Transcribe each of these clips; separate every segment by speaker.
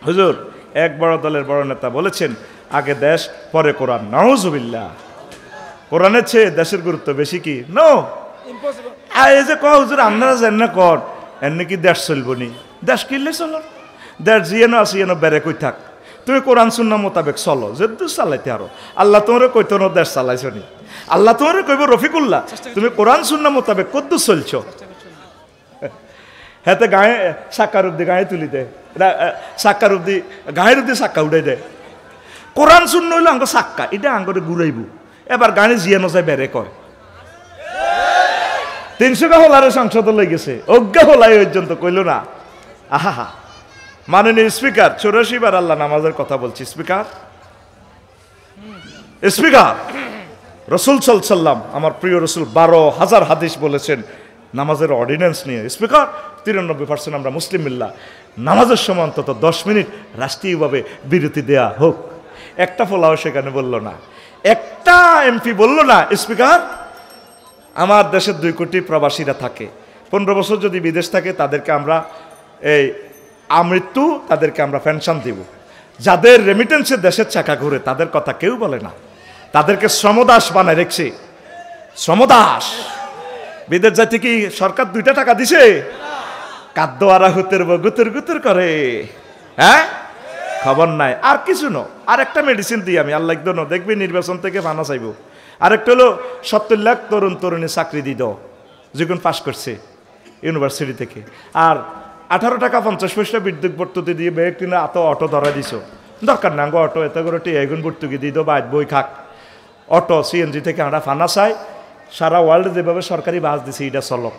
Speaker 1: হুজুর এক বড় দলের বড় নেতা বলেছেন আগে দেশ পরে কোরআন। নাউজুবিল্লাহ। কোরআনের চেয়ে দেশের গুরুত্ব বেশি কি? নো। এই যে কয় হুজুর আপনারা জানেন না কর এমনি কি দেশ চলবো নি? দেশ কিনলে চলো, দেশ জিয়েনো আসি এনো বেড়ে কই থাক, তুমি কোরআন সুন্নাহ মোতাবেক চলো, যে চালাইতে আরো। আল্লাহ তোমার কইতো না দেশ চালাইছো নি? আল্লাহ তোমার কইব রফিকুল্লাহ তুমি কোরআন সুন্নাহ মোতাবেক কদ্দুর চলছো। হ্যাঁ গায়ে সাক্কার অব্দি গায়ে তুলি দেয়, সাক্কার অব্দি গায়ের অব্দি সাক্কা উঠাই দেয়। কোরআন শূন্য হইলো আঙ্গ সাক্কা, এটা আঙ্গরে ঘুরাইব। এবার গানে জিয়ানো যায় বেড়ে কয় 300 হলারে সংসদ লই গেছে, অজ্ঞা হলাই পর্যন্ত কইল না। আহা মাননীয় স্পিকার 84 বার আল্লাহ নামাজের কথা বলছি। স্পিকার রসুল সাল্লাম আমার প্রিয় রসুল 12,000 হাদিস বলেছেন নামাজের অর্ডিন্যান্স নিয়ে। স্পিকার 93% আমরা মুসলিম মিল্লা, নামাজের সময় অন্তত 10 মিনিট রাষ্ট্রীয়ভাবে বিরতি দেয়া হোক। একটা ফলাও সেখানে বলল না, একটা এমপি বলল না স্পিকার আমার দেশের 2 কোটি প্রবাসীরা থাকে, 15 বছর যদি বিদেশ থাকে তাদেরকে আমরা এই আমৃত্যু তাদেরকে আমরা পেনশন দিব। যাদের রেমিটেন্সে দেশের চাকা ঘুরে তাদের কথা কেউ বলে না, তাদেরকে শ্রমদাস বানায় রেখেছে। শ্রমদাস বিদেশ যাইতে কি সরকার 2টা টাকা দিছে? কাদ্দোয়ারা হুতের গুতুর গুতুর করে, হ্যাঁ খবর নাই। আর কিছু ন, আর একটা মেডিসিন দিই আমি আল্লাহ দেখবি নির্বাচন থেকে ফানা চাইব। আরেকটা হলো 70 লাখ তরুণ তরুণী চাকরি দিত যখন পাশ করছে ইউনিভার্সিটি থেকে। আর 18 টাকা 50 পয়সা বিদ্যুৎ ভর্তুকি দিয়ে বেগ কিনা অটো ধরা দিছ, দরকার না গো অটো এত করে এগুন ভর্তুকি দিত বা বই খাক। অটো সিএনজি থেকে আমরা ফানা চাই, সারা ওয়ার্ল্ডে যেভাবে সরকারি বাস দিছে এটা চলক।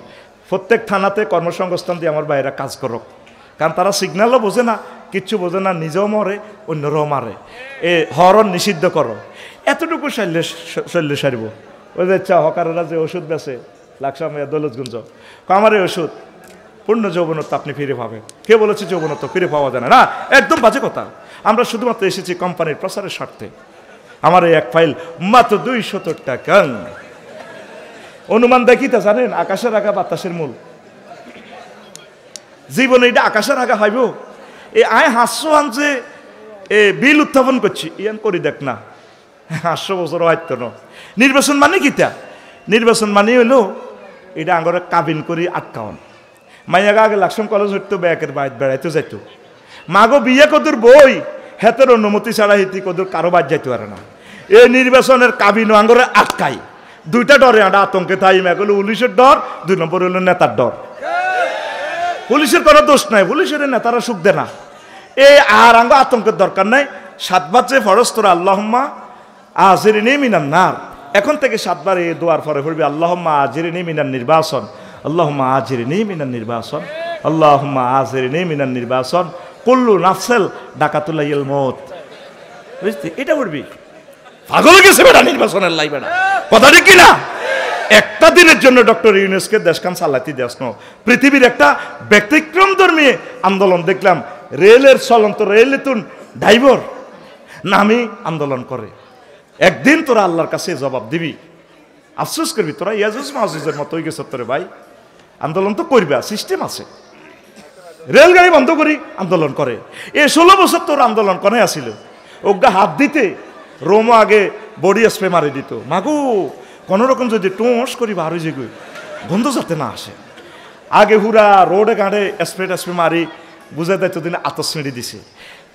Speaker 1: প্রত্যেক থানাতে কর্মসংস্থান দিয়ে আমার বাইরে কাজ করক, কারণ তারা সিগন্যালও বোঝে না, কিচ্ছু বোঝে না, নিজেও মরে অন্যরাও মারে। এ হরণ নিষিদ্ধ করো, এতটুকু শৈল্য সারিব। ওই যে হকারেরা যে ওষুধ বেছে লাকসামিয়া দৌলতগঞ্জ, আমার এই ওষুধ পূর্ণ যৌবনত্ব আপনি ফিরে পাবেন। কে বলেছে যৌবনত্ব ফিরে পাওয়া যায় না? একদম বাজে কথা। আমরা শুধুমাত্র এসেছি কোম্পানির প্রচারের স্বার্থে। আমার এই এক ফাইল মাত্র 200 টাকা। অনুমান দেখিতে জানেন আকাশের আগা বাতাসের মূল। জীবনে এটা আকাশের আগা হইব। এই আয় হাস্য আনছে এ বিল উত্থাপন করছি ইয়ান করি দেখ না, 500 বছর হয়তো ন। নির্বাচন মানে কিতা? নির্বাচন মানে হইলো এটা আঙ্গরে কাবিন করি আটকাওন। মাইয়াগা আগে লাকসাম কলেজ হইতো ব্যাকের বাইর বেড়াইতে যাইতো, মাগো বিয়ে কদুর বই হেতের অনুমতি ছাড়া হিতি কদুর কারো বাদ যাইতে পারে না। এই নির্বাচনের কাবিন আঙ্গরে আটকাই। 2টা ডরে আমরা আতঙ্কে থাই, এক হলো পুলিশের ডর, 2 নম্বর হলো নেতার ডর। পুলিশের কোনো দোষ নাই, পুলিশের নেতারা সুখ দেয় না। এই আর আঙ্গ আতঙ্কের দরকার নাই। 7 বার যে ফরজ তোরা আল্লাহুম্মা আজিরনি মিনান নার, এখন থেকে 7 বার এই দোয়ার পরে পড়বি আল্লাহুম্মা আজিরনি মিনান নির্বাসন, আল্লাহুম্মা আজিরনি মিনান নির্বাসন, আল্লাহুম্মা আজিরনি মিনান নির্বাসন, কুল্লু নাফসেল ডাকাতুল্লাহিল মউত। বুঝলি এটা পড়বি। পাগল গেছে বেটা নির্বাচনের লাই বেটা, কথা ঠিক কি না? একটা দিনের জন্য ডক্টর ইউনূসকে দেশখান চালাইতে দেশ ন। পৃথিবীর একটা ব্যতিক্রমধর্মী আন্দোলন দেখলাম, রেলের চলন্ত রেলে তুন ড্রাইভার নামি আন্দোলন করে। একদিন তোরা আল্লাহর কাছে জবাব দিবি, আফসোস করবি তোরা ইয়াজুজ মাহুজের মতো হয়ে গেছ তোরে ভাই। আন্দোলন তো করবা, সিস্টেম আছে। রেলগাড়ি বন্ধ করি আন্দোলন করে। 16 বছর তোর আন্দোলন কনে আসিল, ওগা হাত দিতে রোমো আগে বডি স্প্রে মারি দিত। মাগু কোনো রকম যদি টোঁস করি বার হয়ে যেগুই গন্ধ যাতে না আসে, আগে হুরা রোডে ঘাটে স্প্রে মারি বুঝে দেয় দিন আতসমেড়ি দিছে।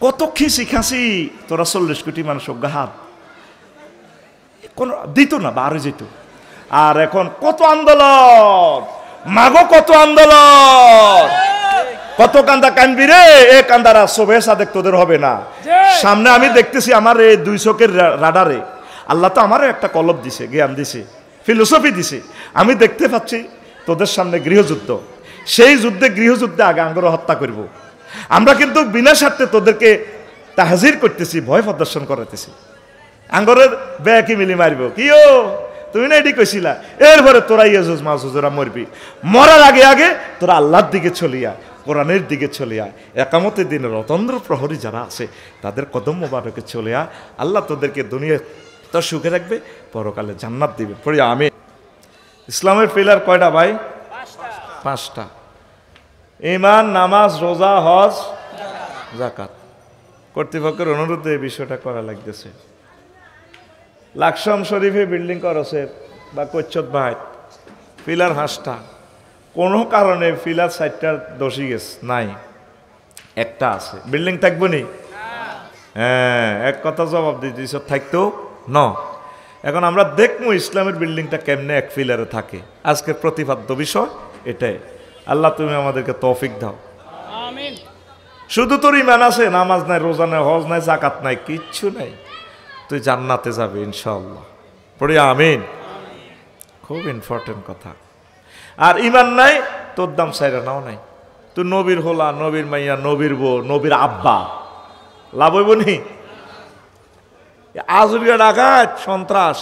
Speaker 1: কত খিসি খাসি তোরা 40 কোটি মানুষ ওগা হাত কোনো দিত না, বার হয়ে যেত। আর এখন কত আন্দোলন, মাগো কত আন্দোলন, কত কান্দা কানবি রে। এ কান্দারা শোভে সাদেক তোদের হবে না। সামনে আমি দেখতেছি আমার এই 2 চোখের রাডারে আল্লাহ তো আমারও একটা কলব দিছে, জ্ঞান দিছে, ফিলোসফি দিছে। আমি দেখতে পাচ্ছি তোদের সামনে গৃহযুদ্ধ, সেই যুদ্ধে গৃহযুদ্ধে আগে আঙ্গর হত্যা করব। আমরা কিন্তু বিনা স্বার্থে তোদেরকে তাহজির করতেছি, ভয় প্রদর্শন করাতেছি। আঙ্গরের ব্যাকি মিলি মারব কি ও তুমি না এটি কইছিলা। এরপরে তোরা ইয়াজুজ মাহুজরা মরবি, মরার আগে আগে তোরা আল্লাহর দিকে চলিয়া, কোরআনের দিকে চলিয়া, একামতের দিনের অতন্দ্র প্রহরী যারা আছে তাদের কদম মোবারকে চলিয়া, আল্লাহ তোদেরকে দুনিয়া তো সুখে রাখবে, পরকালে জান্নাত দিবে। পড়ি আমি। ইসলামের পিলার কয়টা ভাই? 5টা। ঈমান, নামাজ, রোজা, হজ, যাকাত। কর্তৃপক্ষের অনুরোধে এই বিষয়টা করা লাগতেছে। লাকসাম শরীফে বিল্ডিং করছে বা কৈচ্ছত ভাই পিলার হাঁসটা কোনো কারণে পিলার সাইডটা দোষী গেছে নাই, একটা আছে, বিল্ডিং থাকবো নি? হ্যাঁ, এক কথা জবাব দিয়েছ থাকতেও ন। এখন আমরা দেখবো ইসলামের বিল্ডিংটা কেমনে এক পিলারে থাকে। আজকের প্রতিপাদ্য বিষয় এটাই। আল্লাহ তুমি আমাদেরকে তৌফিক দাও। শুধু তোর ইমান আছে, নামাজ নাই, রোজা নাই, হজ নাই, জাকাত নাই, কিচ্ছু নাই, তুই জান্নাতে যাবে ইনশাআল্লাহ। পড়ি আমিন। খুব ইম্পর্টেন্ট কথা। আর ইমান নাই, তোর দাম সাইরা নাও নাই। তুই নবীর হোলা, নবীর মাইয়া, নবীর বউ, নবীর আব্বা, লাভ হইব নি? আজুরিয়া ডাকাত সন্ত্রাস,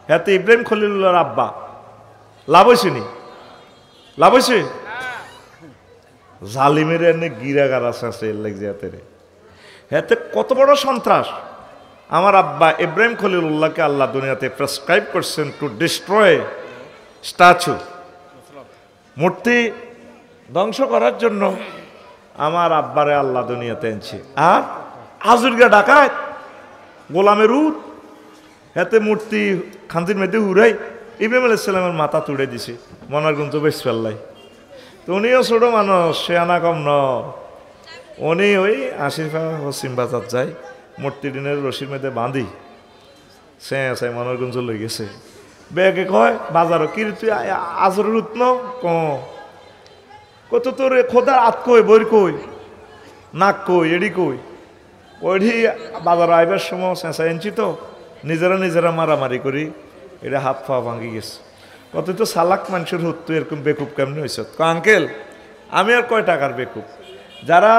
Speaker 1: হ্যাঁ ইব্রাহিম খলিলুল্লাহর আব্বা, লাভ হয়েছে নি? লাভ হয়েছে? জালিমের এনে গিরাগার আছে লাগছে হেতে কত বড় সন্ত্রাস। আমার আব্বা ইব্রাহিম খলিলুল্লাহকে আল্লাহ দুনিয়াতে প্রেসক্রাইব করছেন টু ডিস্ট্রয় স্ট্যাচু, মূর্তি ধ্বংস করার জন্য আমার আব্বারে আল্লাহ দুনিয়াতে এনেছে। আর আজুরগা ডাকাত গোলামের উট, হেতে মূর্তি খান্তির মেয়েতে উড়াই ইব্রাহিম আলাইহিস সালামের মাথা তুড়ে দিছে মনারগঞ্জ বেশ ফেললাই। তো উনিও ছোট মানুষ, সে আনা কম ন, উনি ওই আশিফা পশ্চিম বাজার যায়, মূর্তি দিনের রশির মেয়েতে বাঁধি সে আছে মনারগঞ্জ লই গেছে। বেগে কয় বাজারও কি তুই আজরের উত ন কত তোর খোদার আত কই বই কই নাক কই এডি কই ওইডি বাজার আইবার সময় চেঁচা এনছি তো নিজেরা মারামারি করি, এটা হাত পা ভাঙি গেছে। কত তো সালাক মানুষের হুত তুই এরকম বেকুব কেমনি হয়েছ? আঙ্কেল আমি আর কয় টাকার বেকুব? যারা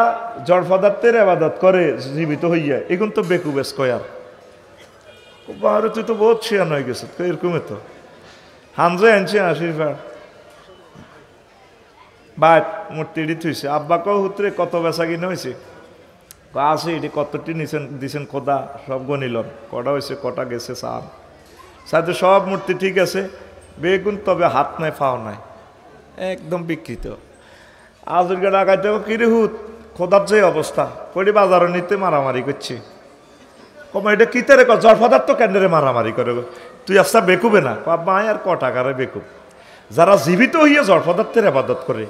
Speaker 1: জড় পদার্থের আবাদত করে জীবিত হইয়া এখন তো বেকুব এস কয় আর বাহারে তুই তো বহুত ছিয়ান হয়ে গেছে এরকমই তো হামজে আনছে আশিফা বাট মূর্তি এটি থুইছে। আব্বাকেও হুতরে কত বেচা কিনে হয়েছে আছে এটি কতটি নিছেন দিছেন খোদা সব গনিলন, কটা হয়েছে কটা গেছে সার সাথে সব মূর্তি ঠিক আছে, বেগুন তবে হাত নাই ফাও নাই, একদম বিকৃত। আজকে ডাকাইতে কিরে হুত খোদার যে অবস্থা করি বাজারে নিতে মারামারি করছি। কমা এটা কিতারে জড় পদার্থ কেন্দ্রে মারামারি করে, তুই আস্তা বেকুবে না মায় আর ক টাকারে বেকুব। যারা জীবিত হইয়া জড় পদার্থের আবাদত করে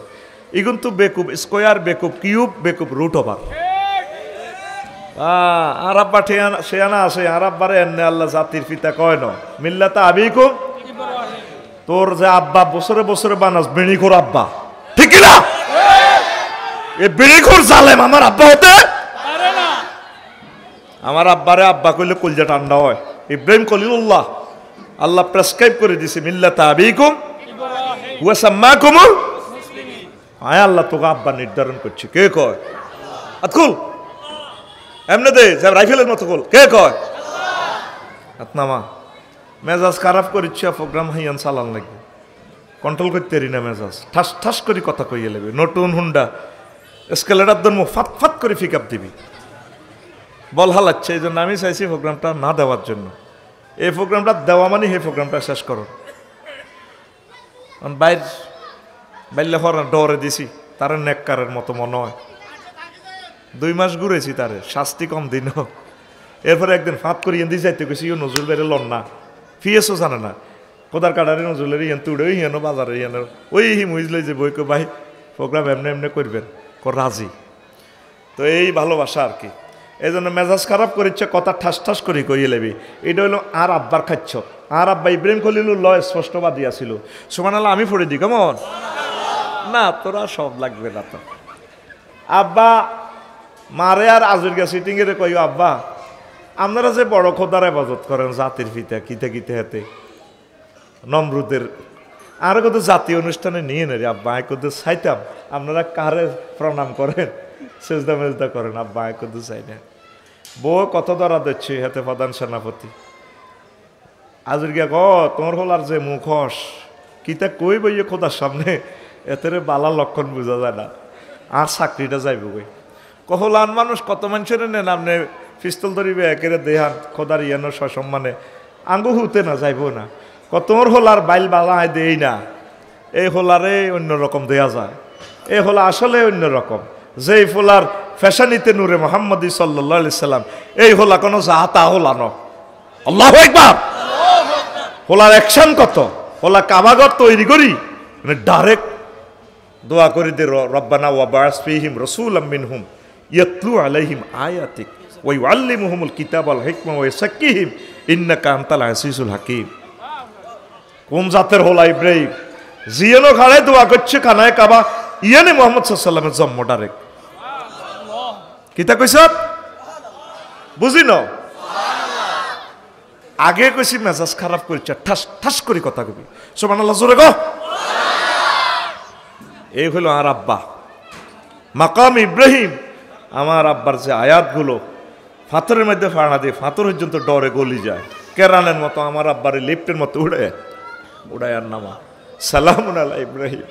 Speaker 1: এগুন তো বেকুব, স্কোয়ার বেকুব, কিউব বেকুব, রুট ওভার। আর আব্বা শেয়ানা আছে, আর আব্বারে এনে আল্লাহ জাতির পিতা কয় ন মিল্লাতা আবিকুম, তোর যে আব্বা বছরে বছরে বানাস বেড়িখোর আব্বা, ঠিক না? এই বেড়িখোর জালেম আমার আব্বা হতে আমার আব্বারে আব্বা কইলে কলজা ঠান্ডা হয়। ইব্রাহিম খলিলুল্লাহ আল্লাহ প্রেসক্রাইব করে দিছে মিল্লাতা আবিকুম ওয়া সাম্মাকুম মুসলিমিন। আয় আল্লাহ তোকে আব্বা নির্ধারণ করছে, কে কয়? আতকুল এমনে দে যা রাইফেলের মতো কল, কে কয়? আতনামা মেজাজ খারাপ করিচ্ছে, প্রোগ্রাম হাইয়ান চালান লাগবে, কন্ট্রোল করতে পারি না মেজাজ, ঠাস ঠাস করে কথা কইয়ে লাগবে। নতুন হুন্ডা স্কেলেটার ধর্ম ফাত ফাত করে পিক আপ দিবি, বল হালাচ্ছে। এই জন্য আমি চাইছি প্রোগ্রামটা না দেওয়ার জন্য। এই প্রোগ্রামটা দেওয়া মানে এই প্রোগ্রামটা শেষ করো। বাইরে হরান ডরে দিছি তার নেককারের মতো মনে হয়। 2 মাস ঘুরেছি তারে, শাস্তি কম দিন। এরপরে একদিন ফাঁত করি এন দিয়ে যাইতে গেছি, নজরুল বেড়ে লন না ফিয়েসও জানে না, কোদার কাটারে নজরুলের ইয়েন তুড়ে হিয়ানো বাজারে হিয়ানো ওই হি মুইজলে যে বই কো ভাই প্রোগ্রাম এমনি এমনি করবেন রাজি। তো এই ভালোবাসা আর কি। এই জন্য মেজাজ খারাপ করিচ্ছে, কথা ঠাস ঠাস করে কইয়ে লেবি। এটা হলো আর আব্বার খাচ্ছ, আর আব্বা ইব্রাহিম খলিলুল্লাহ স্পষ্টবাদী আছিল। সুবহানাল্লাহ আমি পড়ে দিই কেমন না, তোরা সব লাগবে না তো। আব্বা মারে আর আজুরগা সিটিং এর কই আব্বা আপনারা যে বড় খোদার ইবাদত করেন জাতির পিতা কিতে কিতে হাতে নমরুদের আর কত জাতীয় অনুষ্ঠানে নিয়ে নেই আব্বা আয় কত চাইতাম আপনারা কারে প্রণাম করেন সেজদা মেজদা করেন, আব্বা আয় কত চাই না। বউ কত ধরা দিচ্ছে হাতে প্রধান সেনাপতি আজুরগা ক তোমার হলার যে মুখোশ কিতা কই বইয়ে খোদার সামনে এতেরে বালা লক্ষণ বোঝা যায় না, আর চাকরিটা যাইব কই। কহলান মানুষ কত মানুষের নেন আপনি পিস্তল ধরিবে একেরে দেহান খোদার ইয়ানো সসম্মানে আঙ্গু হুতে না যাইব না। কতর হোলার বাইল বালায় দেই না, এই হোলারে অন্যরকম দেয়া যায়। এই হোলা আসলে অন্যরকম, যেই ফোলার ফ্যাশানিতে নূরে মোহাম্মদ সাল্লাল্লাহু আলাইহি সাল্লাম এই হোলা কোনো জাহাতা হোলা ন আল্লাহু আকবার হোলার অ্যাকশন কত হোলা কাবাগর তৈরি করি মানে ডাইরেক্ট দোয়া করি দে রব্বানা ওয়া বা'স ফীহিম রাসূলাম মিনহুম ইয়াতলু আলাইহিম আয়াতিক ওয়া ইউআল্লিমুহুমুল কিতাবা ওয়াল হিকমা ওয়া ইউযাক্কিহিম ইন্নাকা আনতাল আজিজুল হাকীম কোন জাতের হোলা ইব্রাহিম জিয়ানো খাড়ে দোয়া করছে খানায় কাবা ইয়ানে মুহাম্মদ সাল্লাল্লাহু আলাইহি সাল্লামের জন্ম ডাইরেক্ট কিতা কইছ বুঝি ন আগে কইছি মেজাজ খারাপ করিছে ঠাস ঠাস করে কথা কবি সুবহানাল্লাহ জোরে গো এই হলো আর আব্বা মাকাম ইব্রাহিম আমার আব্বার যে আয়াতগুলো ফাতরের মধ্যে ফাড়া দিয়ে ফাতর পর্যন্ত ডরে গলি যায় কেরানের মতো আমার আব্বার লিফটের মতো উড়ায় আর নামা সালামুন আলা ইব্রাহিম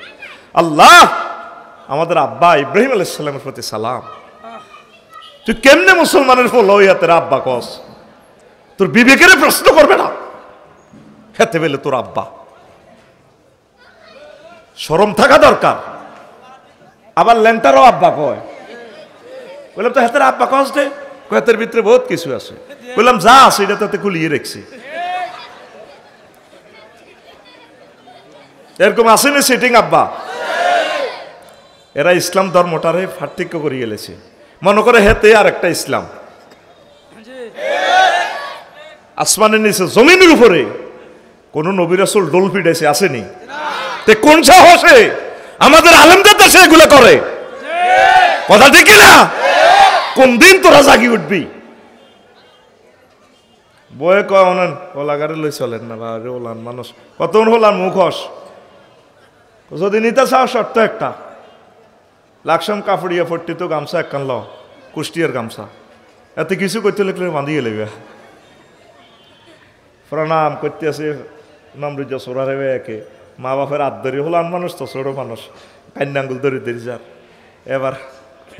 Speaker 1: আল্লাহ আমাদের আব্বা ইব্রাহিম আলাইহিস সালামের প্রতি সালাম তুই কেমনে মুসলমানের ফল হইয়া তোর আব্বা কস তোর বিবেকের প্রশ্ন করবে না হেতে বেলে তোর আব্বা শরম থাকা দরকার আবার লেন্টারও আব্বা কয় বললাম তো হেতের আব্বা কস দে কয়েতের ভিতরে বহুত কিছু আছে বললাম যা আছে এটা তাতে খুলিয়ে রেখছি এরকম আসেনি সিটিং আব্বা এরা ইসলাম ধর্মটারে পার্থক্য করে গেলেছে মনে করে হেতে আর একটা ইসলাম আসমানের নিচে জমিনের উপরে কোন নবী রাসূল ডোল পিটাইছে আসেনি তে কোন সাহসে আমাদের আলেমদের দেশে এগুলো করে কথা ঠিক না কোন দিন তোরা জাগি উঠবি বয়ে কন ওলাগারে লই চলেন না বারে ওলান মানুষ কতক্ষণ হলাম মুখস যদি নিতে চাও শর্ত একটা লাকসাম কাপড়িয়া ফট্টি তো গামছা একখান ল কুষ্টিয়ার গামছা এত কিছু করতে লিখলে বাঁধিয়ে লেবে প্রণাম করতে আছে নমরুজ সোরারে একে মা বাপের আদরি হলাম মানুষ তো ছোট মানুষ কান্যাঙ্গুল ধরে ধরে যার এবার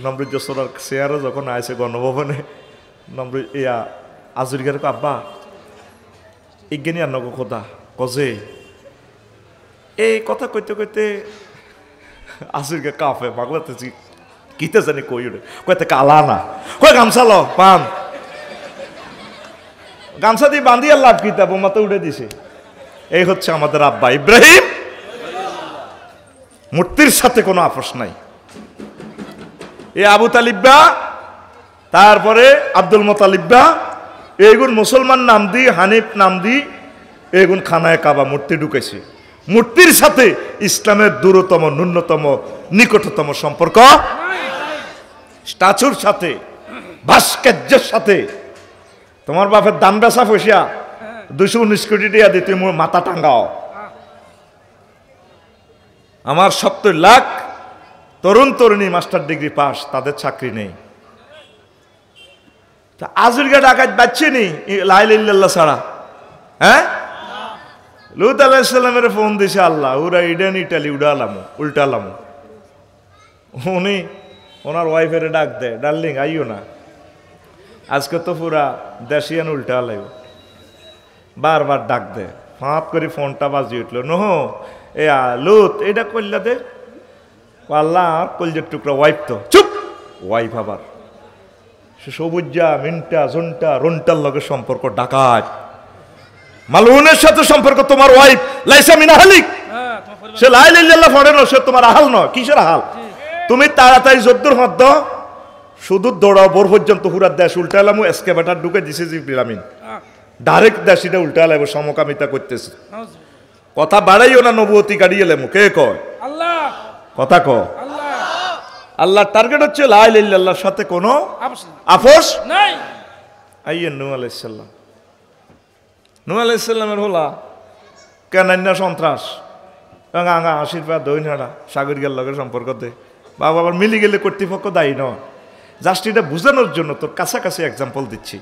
Speaker 1: নমরুজ সোরার চেয়ারও যখন আইসে গণভবনে নমরুজ ইয়া আজুরিকার আব্বা ইজ্ঞানী আর নগো খোদা কজে এই কথা কইতে কইতে আজুরিকা কাফে বাগলাতেছি কিতে জানি কই উঠে কইতে কালা না কই গামছা ল পান গামছা দিয়ে বাঁধিয়ে লাভ কিতা বোমা তো উঠে দিছে এই হচ্ছে আমাদের আব্বা ইব্রাহিম মূর্তির সাথে কোনো আপোষ নাই এই আবু তালিব্বা তারপরে আব্দুল মোতালিব্বা এইগুন মুসলমান নাম দি হানিফ নাম দি এইগুন খানায় কাবা মূর্তি ঢুকেছে মূর্তির সাথে ইসলামের দূরতম ন্যূনতম নিকটতম সম্পর্ক স্ট্যাচুর সাথে ভাস্কর্যের সাথে তোমার বাপের দাম বেচা পয়সা 219 কোটি টাকা দিয়ে তুমি মাথা টাঙ্গাও আমার 70 লাখ তরুণ তরুণী মাস্টার ডিগ্রি পাস তাদের চাকরি নেই আজুরগা ডাকাত বাচ্চেনি লা ইলাহা ইল্লাল্লাহ ছাড়া হ্যাঁ লুত আলাইহিস সালামের ফোন দিছে আল্লাহ ওরা ইডেন ইটালি উল্টালাম উনি ওনার ওয়াইফের ডাক দেয় ডার্লিং আইও না আজকে তো পুরা দেশিয়ান উল্টা লাগবে বারবার ডাক দেয় ফাঁপ করে ফোনটা বাজি উঠলো নহ এ লুত এটা করলা দে আল্লাহ কলজের টুকরা ওয়াইফ তো চুপ ওয়াইফ আবার সে সবুজা মিন্টা জন্টা রন্টার লগে সম্পর্ক ডাকাত মালউনের সাথে সম্পর্ক তোমার ওয়াইফ লাইসা মিন আহলিক সে লা ইলাহা ইল্লাল্লাহ পড়ে না সে তোমার আহাল নয় কিসের আহাল তুমি তাড়াতাড়ি যদ্দুর মধ্য শুধু দৌড়াও বোর পর্যন্ত পুরা দেশ উল্টালামু এসকেভেটার ঢুকে দিছে জিবরিল আমিন ডাইরেক্ট দেশিটা উল্টালাইব সমকামিতা করতেছে কথা বাড়াইও না নবুয়তি গাড়িয়ে লেমু কে কয় আল্লাহ কথা কয় আল্লাহ আল্লাহর টার্গেট হচ্ছে লা ইলাহা ইল্লাল্লাহর সাথে কোনো আপোষ নাই আইয়েন নূহ আলাইহিস সালাম নূহ আলাইহিস সালামের হলা কেনান্না সন্ত্রাস গাঙ্গা আশীর্বাদ দৈনাড়া সাগরিকার লগের সম্পর্ক দে বাবা আবার মিলি গেলে কর্তৃপক্ষ দায়ী নয় জাস্ট এটা বোঝানোর জন্য তোর কাছাকাছি এক্সাম্পল দিচ্ছি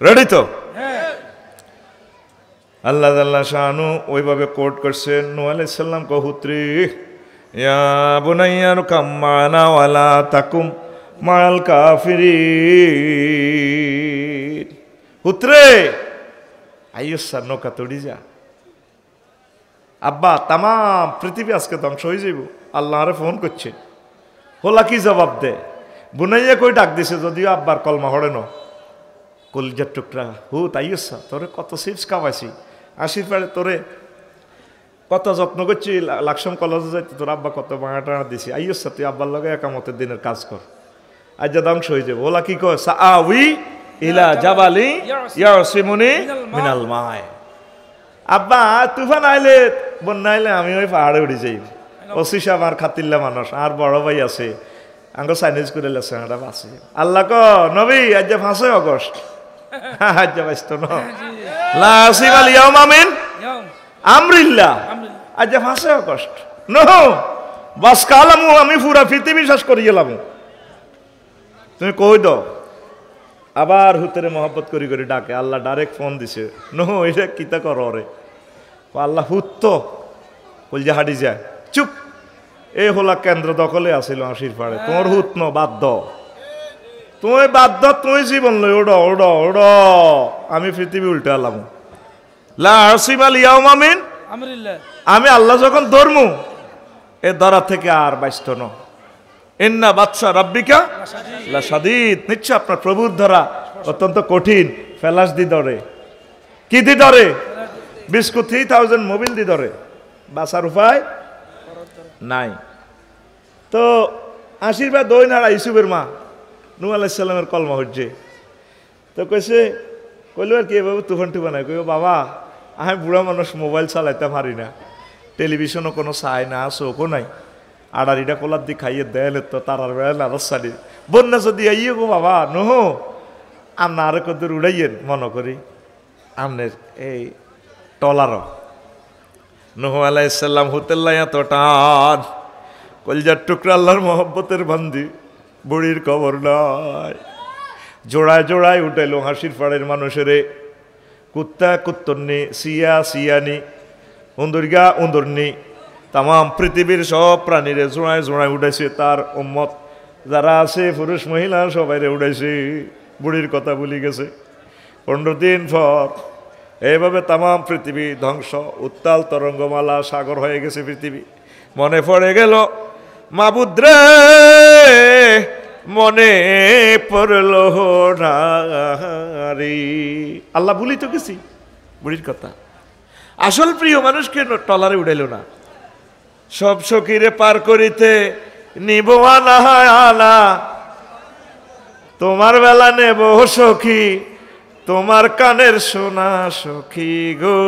Speaker 1: রেডি তো আল্লাহ আল্লাহ শাহানু ওইভাবে কোট করছেন নূহ আলাইহিস সালাম কহুত্রী ইয়া বুনাইয়া রুকাম মা'ানা ওয়ালা তাকুম মা'আল কাফিরিন পুত্রে আইয়ো স্যার নৌকা তড়ি যা আব্বা তাম পৃথিবী আজকে ধ্বংস হয়ে যাইব আল্লাহ আরে ফোন করছে হোলা কি জবাব দে বুনাইয়া কই ডাক দিছে, যদিও আব্বার কলমা হরে ন, কলিজার টুকরা হু তাইসা তোরে কত চিপস খাওয়াইছি, আসির পারে তোরে কত যত্ন করছি, লাকসাম কলেজে যাইতে তোর আব্বা কত ভাঙা টাঙা দিছি, আইসা তুই আব্বার লগে একামতের দিনের কাজ কর, আজ যা ধ্বংস হয়ে যাবে। ওলা কি কয়, সাআউই ইলা জাবালি ইয়াসিমুনি মিনাল মায়। আব্বা তুফান আইলে, বন্যা আইলে আমি ওই পাহাড়ে উঠে যাই, ওসি সাহেব আর খাতিল্লা মানুষ, আর বড় ভাই আছে আঙ্গ চাইনিজ করে লেছে এটা বাঁচে। আল্লাহ ক নবী আজ 5 আগস্ট, আজ বাইস্ত ন লাসিম আল ইয়াউমা মিন আমরিল্লাহ, আজ 5 আগস্ট ন বাস কালামু, আমি পুরা পৃথিবী শেষ করে গেলাম। তুমি কই দাও, আবার হুতেরে মহব্বত করি করে ডাকে, আল্লাহ ডাইরেক্ট ফোন দিছে, নো এটা কিতা কর রে, আল্লাহ হুত তো বল যে হাঁটি যায়, চুপ, এই হলা কেন্দ্র দখলে আসিল আশির পাড়ে, তোমার হুত ন বাধ্য, তুমি বাধ্য, তুমি জীবন লই ওড ওড ওড, আমি পৃথিবী উল্টে আলাম। লা আসিম আল ইয়াউমা মিন আমরিল্লাহ, আমি আল্লাহ যখন ধর্মু এ ধরা থেকে আর বাইস্ত ন। ইন্না বাদশা রাব্বিকা লাশাদীদ, নিশ্চয় আপনার প্রভুর ধরা অত্যন্ত কঠিন। ফেলাস দি ধরে, কি দি ধরে, বিস্কুট 3000 মোবিল দি ধরে, বাঁচার উপায় নাই। তো আশীর্বাদ দই নাড়া ইউসুফের মা নূহ আলাইহিস সালামের কলমা হচ্ছে, তো কইছে কইলো আর কি এভাবে তুফান টুফান নাই, কইব বাবা আমি বুড়া মানুষ, মোবাইল চালাইতে পারি না, টেলিভিশনও কোনো চাই না, চোখও নাই, আড়ারিটা কোলার দিয়ে খাইয়ে দেয় তো তারার বেড়া নারসারি, বন্যা যদি আইয়ে গো বাবা নহ আমনা আরো কত উড়াইয়েন মনে করি আমনের এই টলার। নূহ আলাইহিস সালাম হুতেল্লাই এত টান, কলজার টুকরা আল্লাহর মহব্বতের বান্দি, বুড়ির খবর নাই, জোড়ায় জোড়ায় উঠাইলো হাসির পাড়ের মানুষেরে, কুত্তা কুত্তরনি, সিয়া সিয়ানি, উন্দুরগা উন্দুরনি, তাম পৃথিবীর সব প্রাণীরে জোড়ায় জোড়ায় উঠাইছে, তার উম্মত যারা আছে পুরুষ মহিলা সবাইরে উঠাইছে, বুড়ির কথা ভুলি গেছে। 15 দিন পর এইভাবে তাম পৃথিবী ধ্বংস, উত্তাল তরঙ্গমালা সাগর হয়ে গেছে পৃথিবী। মনে পড়ে গেল মাবুদ রে, মনে পড়ল নারী, আল্লাহ ভুলি তো গেছি বুড়ির কথা। আসল প্রিয় মানুষকে টলারে উড়াইল না, সব সখীরে পার করিতে নিব আলা, তোমার বেলা নেব সখী, তোমার কানের সোনা সখী গো,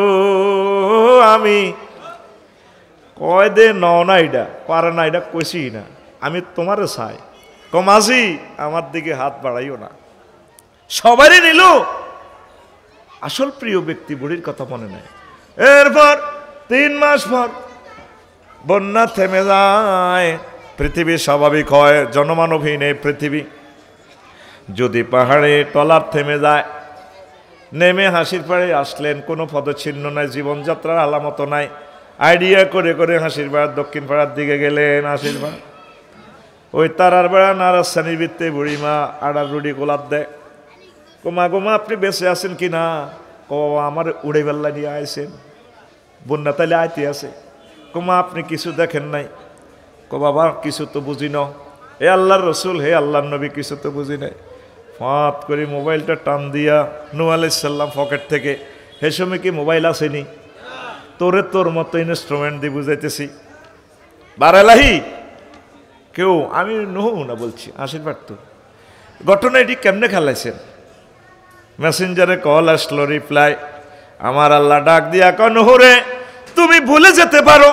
Speaker 1: আমি কয় দে নাইডা পারে না, এটা কইছি না, আমি তোমারে চাই, কমাজি আমার দিকে হাত বাড়াইও না। সবারই নিল, আসল প্রিয় ব্যক্তি বুড়ির কথা মনে নেয়। এরপর 3 মাস পর বন্যা থেমে যায়, পৃথিবী স্বাভাবিক হয়, জনমানবহীন এই পৃথিবী। যদি পাহাড়ে টলার থেমে যায়, নেমে হাসির পাড়ে আসলেন, কোনো পদচিহ্ন নাই, জীবনযাত্রার আলামত নাই, আইডিয়া করে করে হাসির পাড়ার দক্ষিণ পাড়ার দিকে গেলেন। হাসির পাড়া ওই তারার বেড়া নারাস্তানির বৃত্তে বুড়িমা আড়ার রুডি গোলাপ দেয়, কোমা গোমা আপনি বেঁচে আছেন কি না, ক আমার উড়ে বেল্লা নিয়ে আইসেন, বন্যা তাইলে আইতে আছে, কোমা আপনি কিছু দেখেন নাই, কো বাবা কিছু তো বুঝি না, হে আল্লাহর রসুল, হে আল্লাহর নবী কিছু তো বুঝি নাই। ফাঁত করে মোবাইলটা টান দিয়া নূহ আলাইহিস সালাম পকেট থেকে, হে সময় কি মোবাইল আসেনি, তোরে তোর মতো ইনস্ট্রুমেন্ট দিয়ে বুঝাইতেছি, বারালাহি কেউ, আমি নূহ না বলছি, আশীর্বাদ তো। ঘটনা এটি কেমনে খেলাইছেন, মেসেঞ্জারে কল আসলো, রিপ্লাই, আমার আল্লাহ ডাক দিয়া কয় নূহ রে, তুমি ভুলে যেতে পারো,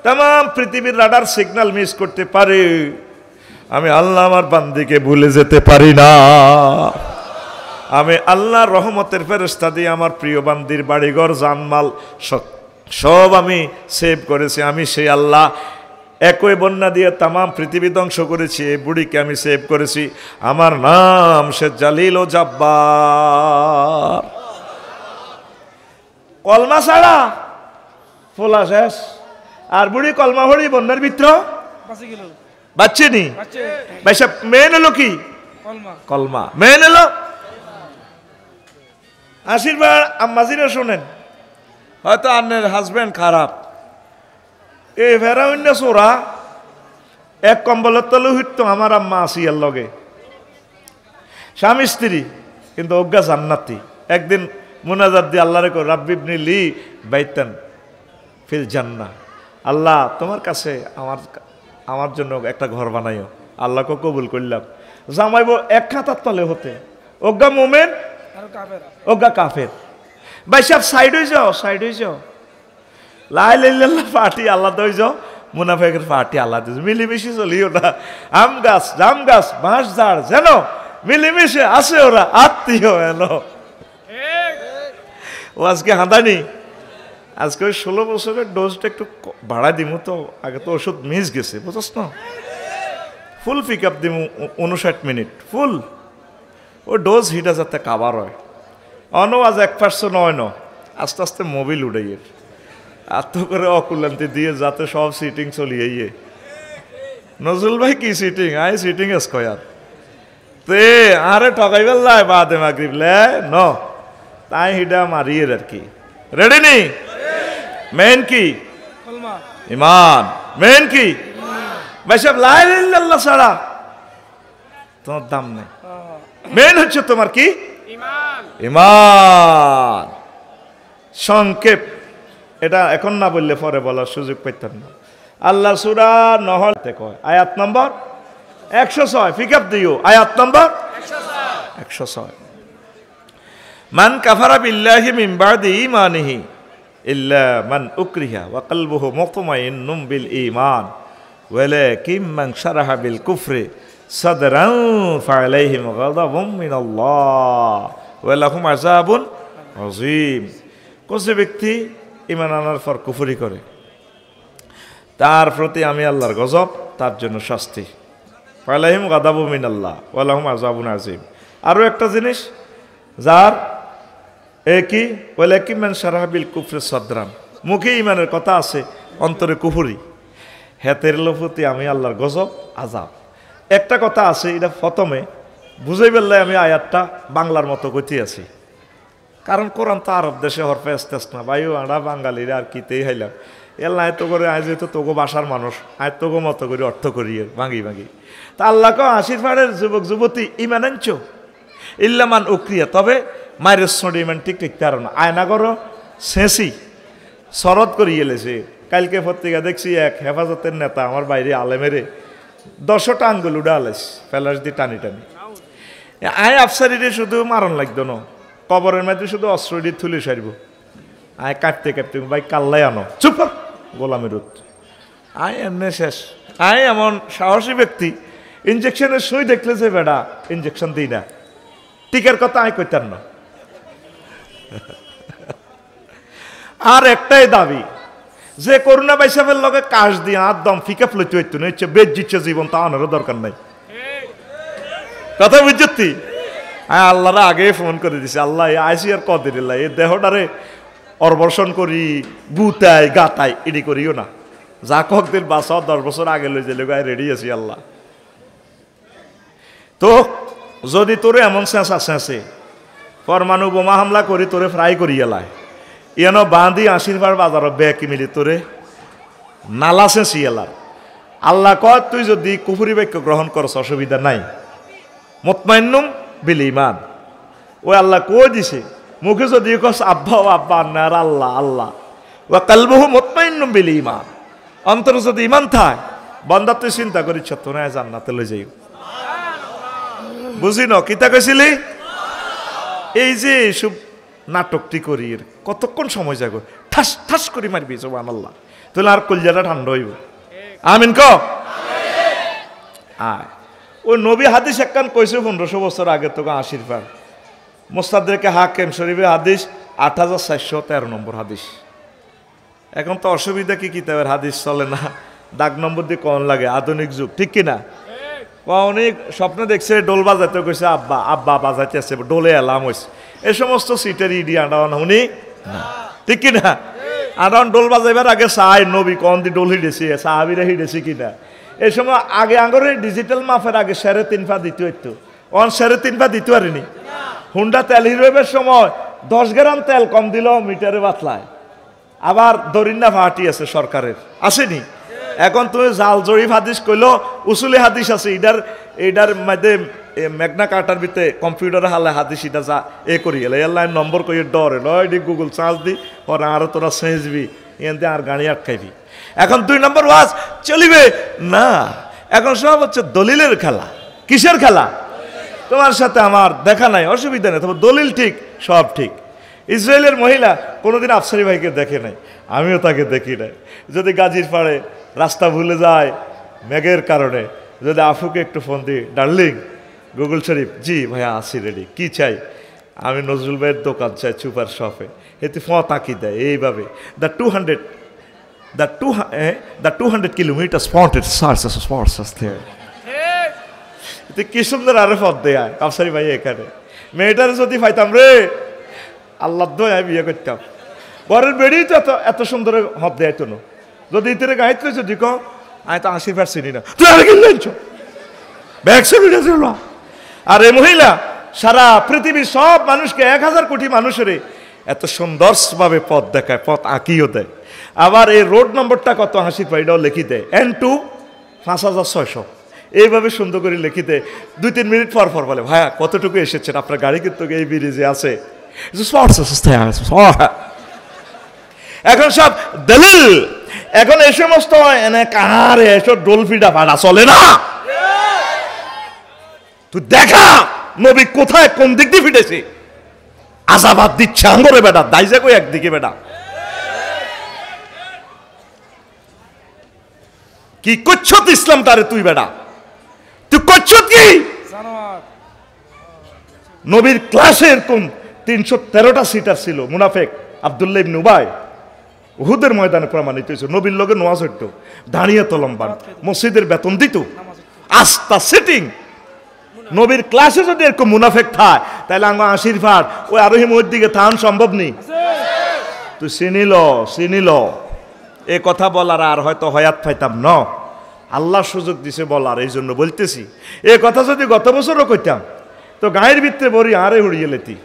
Speaker 1: তাম পৃথিবীর রাডার সিগন্যাল মিস করতে পারে, আমি আল্লাহ আমার বান্দিকে ভুলে যেতে পারি না। আমি আল্লাহর রহমতের ফেরেশতা দিয়ে আমার প্রিয় বান্দির বাড়িঘর জানমাল সব আমি সেভ করেছি, আমি সেই আল্লাহ। একই বন্যা দিয়ে তাম পৃথিবী ধ্বংস করেছি, এই বুড়িকে আমি সেভ করেছি, আমার নাম সে জালিল ও জাব্বার। কলমা ছাড়া ফোলা শেষ, আর বুড়ি কলমা হরি বন্যার ভিতর বাচ্চেনি, মেন এলো কি কলমা, মেন এলো। আশীর্বাদ আম্মাজিরা শোনেন, হয়তো আপনার হাজব্যান্ড খারাপ, এই ফেরা অন্য চোরা, এক কম্বলের তলে হইতো আমার আম্মা আসিয়ার লগে, স্বামী স্ত্রী কিন্তু অজ্ঞা জান্নাতি। একদিন মুনাজাত দিয়ে আল্লাহরে কই রাব্বি ইবনি লি বাইতান ফিল জান্নাহ, আল্লাহ তোমার কাছে আমার জন্য একটা ঘর বানাইও। আল্লাহকে কবুল করলাম। জামাইব এক খাতার তলে হতে, অজ্ঞা মোমেন অজ্ঞা কাফের। ভাই সাহেব সাইড হয়ে যাও, সাইড হয়ে যাও। লাই লাইল্লাহ পার্টি আল্লাহ হয়ে যাও, মুনাফেকের পার্টি আল্লাহ দিয়েছে। মিলিমিশি চলিও না। আম গাছ জাম গাছ বাঁশ ঝাড় যেন মিলিমিশে আছে, ওরা আত্মীয় এন। ও আজকে হাঁদানি, আজকে ওই 16 বছরের ডোজটা একটু বাড়া দিমু তো, আগে তো ওষুধ মিস গেছে বুঝছ না। ফুল পিক আপ দিমু 59 মিনিট ফুল। ও ডোজ হিটা যাতে কাবার হয়। অনো আজ 1% নয় ন, আস্তে আস্তে মোবিল উড়াইয়ে আত্ম করে অকুলান্তি দিয়ে যাতে সব সিটিং চলিয়ে ইয়ে। নজরুল ভাই কি সিটিং, আই সিটিং এস কয়ার তে আরে ঠকাই বেল্লায় বাদে মাগরিব লে ন, তাই হিডা মারিয়ে আর কি। রেডি নি? মেন কি? ইমান। মেন কি? ভাই সাহেব লা ইলাহা ইল্লাল্লাহ ছাড়া তোমার দাম নেই। মেন হচ্ছে তোমার কি? ইমান। সংক্ষেপ, এটা এখন না বললে পরে বলার সুযোগ পেতেন না। আল্লাহ সূরা নহল কয় আয়াত নম্বর 106, পিক আপ দিও আয়াত নম্বর 106। মান কাফারা বিল্লাহি মিন বাদি ঈমানিহি ইল্লা মান উকরিহা ওয়া কলবুহু মুতমাইন্নুম বিল ঈমান ওয়ালাকিন মান শারাহা বিল কুফরি সাদরান ফাআলাইহিম গাযাবুম মিনাল্লাহ ওয়া লাহুম আযাবুন আযীম। কোন ব্যক্তি ঈমান আনার পর কুফরি করে তার প্রতি আমি আল্লাহর গজব, তার জন্য শাস্তি। ফাআলাইহিম গাযাবুম মিনাল্লাহ ওয়া লাহুম আযাবুন আযীম। আরো একটা জিনিস, যার একই ওয়ালাকিন মান শারাহা বিল কুফরি সাদরান, মুখে ঈমানের কথা আছে অন্তরে কুফরি, হেতের প্রতি আমি আল্লাহর গজব আযাব। একটা কথা আছে, এটা প্রথমে বুঝাই বেললে আমি আয়াতটা বাংলার মতো কইতে আছি, কারণ কোরআন তো আরব দেশে হরফে আসতেছ না ভাইও, আমরা বাঙালিরা আর কিতেই হাইলাম এল্লা এত করে আজ যেহেতু তোগো বাসার মানুষ আয় তোগো মতো করে অর্থ করি ভাঙি ভাঙি। তা আল্লাহকে আশীর্বাদের যুবক যুবতী ইমান আনছ ইল্লামান উক্রিয়া, তবে মায়ের সঙ্গে ইমান ঠিক ঠিক তার না আয়না করো শেষি শরৎ করিয়ে এলেছে। কালকে পত্রিকা দেখছি এক হেফাজতের নেতা আমার বাইরে আলেমেরে 10টা আঙ্গুল উড়া আলেস ফেলাস দিয়ে টানি টানি। আয় আফসারিরে শুধু মারণ লাগতো না, কবরের মধ্যে শুধু অস্ত্র দিয়ে তুলে সারব। আয় কাটতে কাটতে ভাই কাল্লাই আনো, চুপ গোলামের উত আয় এমনি শেষ। আয় এমন সাহসী ব্যক্তি, ইঞ্জেকশনের সুই দেখলে যে বেড়া ইঞ্জেকশন দিই না, টিকার কথা আয় কইতার না। আর একটাই দাবি যে করোনা বাইসাবের লগে কাশ দিয়ে একদম ফিকা ফ্লইতে হইতো না, ইচ্ছে বেদ জিচ্ছে জীবন তা আনারও দরকার নাই। কথা বুঝছি? হ্যাঁ, আল্লাহরা আগে ফোন করে দিছে, আল্লাহ আইসি আর কদিন এই দেহটারে অর্বর্ষণ করি বুতাই গাতাই এডি করিও না, যা ককদিন বাঁচাও 10 বছর আগে লই যে গায়ে রেডি আছি আল্লাহ। তো যদি তোরে এমন চেঁচা চেঁচে পরমাণু বোমা হামলা করি তোরে ফ্রাই করি এলায় ইয়ানো বাঁধি আশীর্বাদ বাজার ব্যাকি মিলি তোরে নালা চেঁচি এলার। আল্লাহ কয় তুই যদি কুফরি বাক্য গ্রহণ করছ অসুবিধা নাই, মুতমাইন্নুম বিল ঈমান। ওই আল্লাহ কই দিছে মুখে যদি কস আব্বা ও আব্বা আর আল্লাহ আল্লাহ, ওয়া কলবুহু মুতমাইন্নুম বিল ঈমান, অন্তর যদি ঈমান থাক বান্দা তুই চিন্তা করিস তোরা জান্নাতে লই যাই। বুঝি ন কিতা কইছিলি? এই যে সব নাটকটি করি কতক্ষণ সময় যাগো, ঠাস ঠাস করে মারবি সুবহানাল্লাহ, তাহলে আর কলজাটা ঠান্ডা হইব। আমিন ক আয়। ওই নবী হাদিস একখান কইছে 1500 বছর আগে তোকে আশীর্বাদ, মুস্তাদরেকে হাকিম শরীফে হাদিস 8413 নম্বর হাদিস। এখন তো অসুবিধা কি কিতাবের হাদিস চলে না, দাগ নম্বর দিয়ে কন লাগে, আধুনিক যুগ ঠিক কিনা। অনেক স্বপ্ন দেখছে ডোল বাজাইতে কইছে আব্বা আব্বা বাজাইতে আছে ডোলে এলাম হয়েছে, এই সমস্ত সিটের ইডি আন্ডাওয়ান উনি ঠিক কিনা। আন্ডাওয়ান ডোল বাজাইবার আগে চাই নবী কন দি ডোল হিডেছি সাহাবিরা হিডেছি কিনা। এই সময় আগে আঙরে ডিজিটাল মাফের আগে 3.5 পা দিতে হইতো, অন 3.5 পা দিতে পারিনি। হুন্ডা তেল হিরোবের সময় 10 গ্রাম তেল কম দিল মিটারে বাতলায়, আবার দরিন্না ভাটি আছে সরকারের আসেনি। এখন তুমি জাল জরিফ হাদিস কইলো উসুলে হাদিস আছে, এটার মধ্যে মেঘনা কার্টার ভিতরে কম্পিউটারে হালে হাদিসিটা যা এ করি এলে এলাইন নম্বর কই ডরে নয় ডি গুগল সার্চ দি ওরা আরো তোরা সেঁচবি এনতে আর গাড়ি আটকাইবি। এখন 2 নম্বর ওয়াজ চলিবে না, এখন সব হচ্ছে দলিলের খেলা। কিসের খেলা? তোমার সাথে আমার দেখা নাই, অসুবিধা নেই, তবে দলিল ঠিক, সব ঠিক। ইসরায়েলের মহিলা কোনোদিন আফসারি ভাইকে দেখে নাই, আমিও তাকে দেখি নাই। যদি গাজীর পাড়ে রাস্তা ভুলে যায় মেঘের কারণে, যদি আফুকে একটু ফোন দিই, ডার্লিং গুগল শরীফ, জি ভাইয়া আসি রেডি, কি চাই? আমি নজরুল ভাইয়ের দোকান চাই সুপার শপে, এতে ফোঁ তাকি দেয় এইভাবে। The 200 kilometre spotted searches there. কি সুন্দর আরে পথ দেয় আফসারি ভাই এখানে। মেয়েটার যদি পাইতাম রে, আল্লাহ দোয়া বিয়ে করতাম। ঘরের বেড়েই তো এত সুন্দর হদ দেয় তো, যদি ইতিরে গাইতে যদি কো আমি তো 80 চিনি না, তুই আরে কিনলেছ আর এই মহিলা সারা পৃথিবীর সব মানুষকে 1000 কোটি মানুষের এত সুন্দরভাবে পথ দেখায়, পথ আঁকিও দেয়। আবার এই রোড নম্বরটা কত 80 পাইটাও লিখি দেয়, N2 5600 এইভাবে সুন্দর করে লিখি দেয়। 2-3 মিনিট পর বলে, ভাইয়া কতটুকু এসেছেন, আপনার গাড়ি কিন্তু এই ব্রিজে আছে। এখন সব দলিল, এখন এই সমস্ত কারে এসব ডলফিটা ভাড়া চলে না। তুই দেখা নবী কোথায় কোন দিক দিয়ে ফিটেছে, আজাবাদ দিচ্ছে আঙ্গরে বেটা, দাইজা কই একদিকে বেটা। কি করছ ইসলাম তারে তুই বেটা, তুই করছ কি? নবীর ক্লাসে এরকম 313টা সিটার ছিল মুনাফেক আব্দুল্লাহ ইবনে উবাই, উহুদের ময়দানে প্রমাণিত হয়েছে। নবীর লগে নোয়াজ হইতো, দাঁড়িয়ে তলম্বান, মসজিদের বেতন দিত, আস্তা সিটিং। নবীর ক্লাসে যদি এরকম মুনাফেক থায়, তাহলে আঙ্গ আশীর্বাদ ওই আরোহী মহির দিকে থান সম্ভব নেই। তুই চিনিল এ কথা বলার আর হয়তো হয়াত পাইতাম ন, আল্লাহ সুযোগ দিছে বলার, এই জন্য বলতেছি। এ কথা যদি গত বছরও কইতাম তো গায়ের ভিতরে বড়ি আরে উড়িয়ে লেতি।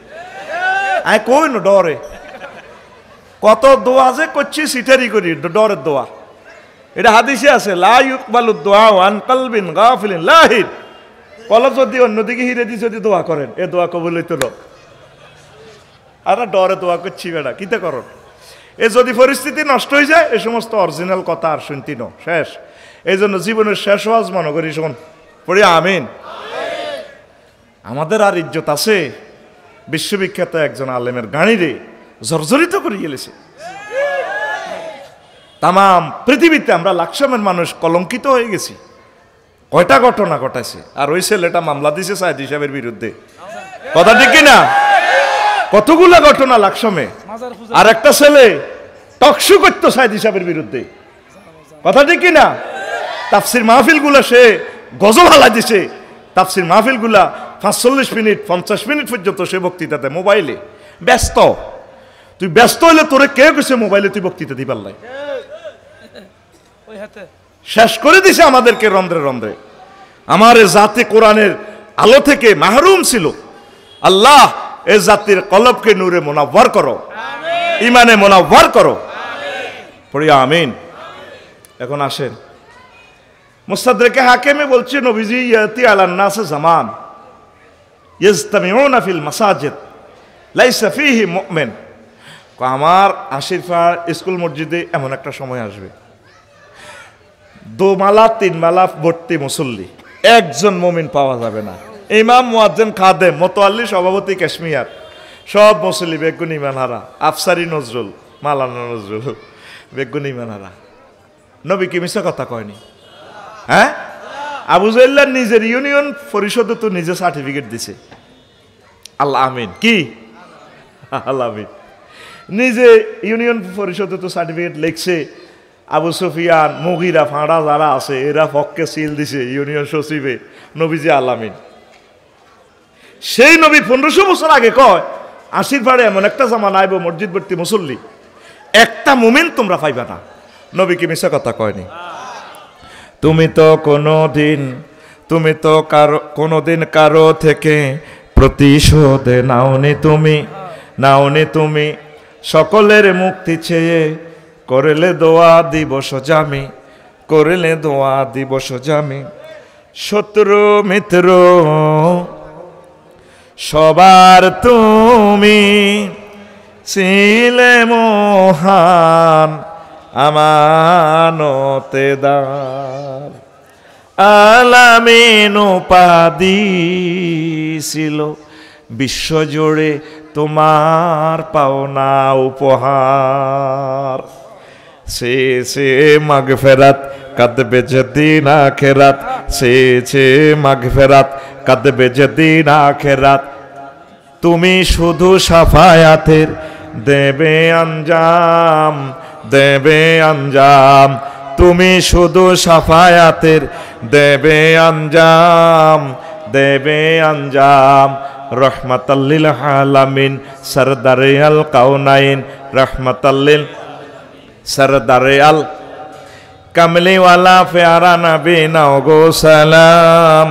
Speaker 1: আয় কই না ডরে, কত দোয়া যে করছি সিটারি করি, ডরের দোয়া। এটা হাদিসে আছে, লা ইউকবালু দুআ আন কলবিন গাফিলিন লাহিন। কলব যদি অন্যদিকে হিরে দিয়ে যদি দোয়া করেন, এ দোয়া কবুল হইতো না। আর ডরে দোয়া করছি বেটা, কিতে করন? এ যদি পরিস্থিতি নষ্ট হয়ে যায়, এ সমস্ত অরিজিনাল কথা আর শুনতি ন, শেষ। এই জন্য জীবনের শেষ ওয়াজ মনে করি শোন, পড়ি আমিন। আমাদের আর ইজ্জত আছে? বিশ্ববিখ্যাত একজন আলেমের গাড়িরে জর্জরিত করে গেলেছে। তাম পৃথিবীতে আমরা লাকসামের মানুষ কলঙ্কিত হয়ে গেছি। কয়টা ঘটনা ঘটাইছে, আর ওই ছেলেটা মামলা দিছে সাইদ হিসাবের বিরুদ্ধে, কথা ঠিক কিনা? কতগুলা ঘটনা লাকসমে। আর একটা ছেলে টকশো করতো সাইদ হিসাবের বিরুদ্ধে, কথা ঠিক কিনা? তাফসির মাহফিল গুলা সে গজল হালা দিছে। তাফসির মাহফিল গুলা 45 মিনিট 50 মিনিট পর্যন্ত সে বক্তৃতা দেয় মোবাইলে, ব্যস্ত। তুই ব্যস্ত হইলে তোরে কে কেছে মোবাইলে তুই বক্তৃতা দিবার লাই? শেষ করে দিছে আমাদেরকে রন্ধ্রে রন্ধ্রে। আমার এ জাতি কোরআনের আলো থেকে মাহরুম ছিল। আল্লাহ এ জাতির কলবকে নূরে মুনাওয়ার করো, ইমানে মুনাওয়ার করো, পড়ি আমিন। এখন আসেন, মুস্তাদরেকে হাকিমে বলছে নবীজি ইয়াতি আলান নাস জামান ইজতামিউনা ফিল মাসাজিদ লাইসা ফিহি মুমিন। আমার আশিরফার স্কুল মসজিদে এমন একটা সময় আসবে, 2 মালা 3 মালা ভর্তি মুসল্লি, একজন মুমিন পাওয়া যাবে না। ইমাম, মুয়াজ্জিন, খাদেম, মোতাল্লি, সভাপতি, কাশ্মীর, সব মুসল্লি বেগুন ইমান হারা। আফসারি নজরুল, মালানা নজরুল, বেগুন ইমান হারা। নবী কি মিছা কথা কয়নি? হ্যাঁ, আবু জাহেল নিজের ইউনিয়ন পরিষদে তো নিজে সার্টিফিকেট দিছে। আল্লাহ আমিন। কি আল্লাহ আমিন। নিজে ইউনিয়ন পরিষদে তো সার্টিফিকেট লিখছে। আবু সুফিয়ান, মুগিরা, ফাঁড়া যারা আছে এরা পক্ষে সিল দিছে ইউনিয়ন সচিবে, নবীজি আলামিন। সেই নবী 1500 বছর আগে কয় আশিরপাড়ে এমন একটা জামানা আইব মসজিদ ভর্তি মুসল্লি, একটা মুমিন তোমরা পাইবা না। নবী কি মিছা কথা কয়নি? তুমি তো কোনোদিন কারো থেকে প্রতিশোধ নাওনি তুমি সকলের মুক্তি চেয়ে করলে দোয়া দিবস জামি শত্রু মিত্র সবার তুমি ছিলে মহান আমানতেদার। আলামিন উপাধি ছিল বিশ্বজুড়ে তোমার পাওনা উপহার। সে মাগফিরাত কাঁদবে যেদিন আখিরাত, সে মাগফিরাত কাঁদবে যেদিন আখিরাত। তুমি শুধু সাফায়াতের দেবে আঞ্জাম, দেবে আঞ্জাম। তুমি শুধু সাফায়াতের দেবে আঞ্জাম, দেবে আঞ্জাম। রহমাতাল্লিল আলামিন সরদারে আল কাউনাইন, রহমাতাল্লিল সরদারে আল কামলিওয়ালা প্যারা নবী, নাও গো সালাম,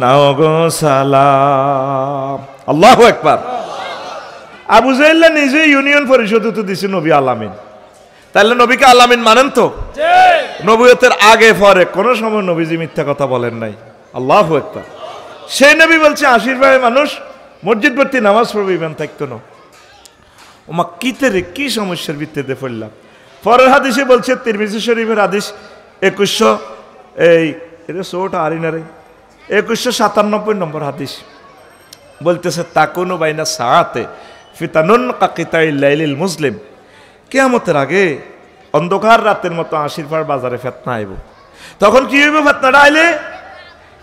Speaker 1: নাও গো সালাম। আল্লাহু আকবার। আবু জাহেল নিজে ইউনিয়ন পরিষদ তো দিছে নবী আলামিন, তাহলে নবীকে আলামিন মানেন তো? নবুয়তের আগে পরে কোন সময় নবীজি মিথ্যা কথা বলেন নাই। আল্লাহু আকবার। সেই নবী বলছে 80 ভাই মানুষ মসজিদ ভর্তি নামাজ পড়বে, ইমান থাকতো না। ওমা কি সমস্যার ভিত্তিতে পড়লাম। পরের হাদিসে বলছে তিরমিজি শরীফের হাদিস 2197 নম্বর হাদিস বলতেছে, তাকুনু বাইনা সাআতে ফিতানুন কাকিতাইল লাইলিল মুসলিম। কিয়ামতের আগে অন্ধকার রাতের মতো 80 পার বাজারে ফিতনা আইব। তখন কি হইব? ফিতনাটা আইলে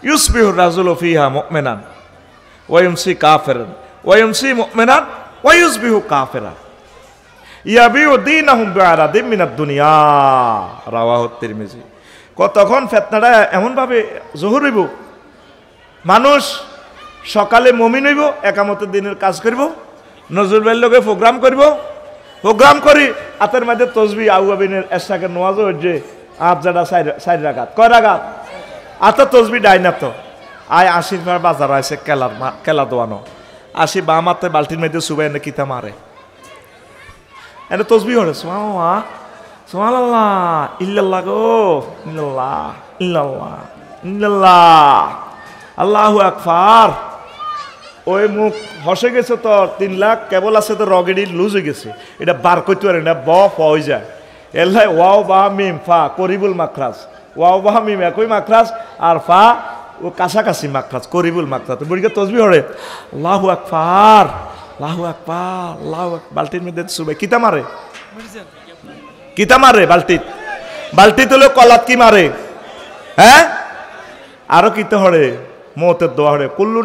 Speaker 1: ইউসবিহুর রাজুলু ফিহা মুমিনান ওয়া ইউমসি কাফিরান ওয়া ইউমসি মুমিনান ওয়া ইউসবিহু কাফিরান ইয়াবিউ দীনাহুম বিআরাদিম মিনাদ দুনিয়া, রাওয়াহু তিরমিজি। তখন ফিতনাটা এমন ভাবে জহুর হইব, মানুষ সকালে মুমিন হইব, একামতের দিনের কাজ করব, নজরুল ভাইয়ের লগে প্রোগ্রাম করব, প্রোগ্রাম করি হাতের মধ্যে তসবিহ আউয়াবিনের এশাকে নওয়াজও হচ্ছে আট জাডা 4 রাকাত, কয় রাকাত? আতা তসবিহ ডাইনা তো আয় 80 পার বাজার আছে কেলা দোয়ানো 80 বাম হাতে বালতির মধ্যে সুবাই এনে কিতা মারে, এনে তসবিহ হরে সুবহানাল্লাহ সুবহানাল্লাহ ইল্লাল্লাহ গো ইল্লাল্লাহ ইল্লাল্লাহ ইল্লাল্লাহ আল্লাহু আকবার। ওই মুখ হসে গেছে তো 3 লাখ কেবল আছে তো রগেডি লুজ হয়ে গেছে, এটা বার করতে পারে না, হয়ে যায়। এল্লাই ওয়াও বা মিম ফা করিবুল মাখরাজ, ওয়াও বা মিম একই মাখরাজ, আর ফা ও কাছাকাছি মাখরাজ, করিবুল মাখরাজ। বুড়িকে তসবিহ হরে আল্লাহু আকবার আল্লাহু আকবার আল্লাহু আকবার। বালতির মধ্যে সুবে কিতা মারে, কিতা মারে বালতি তুলে কলাত কি মারে, হ্যাঁ আরো কিতে হরে মৌতের দোয়া হরে কুল্লু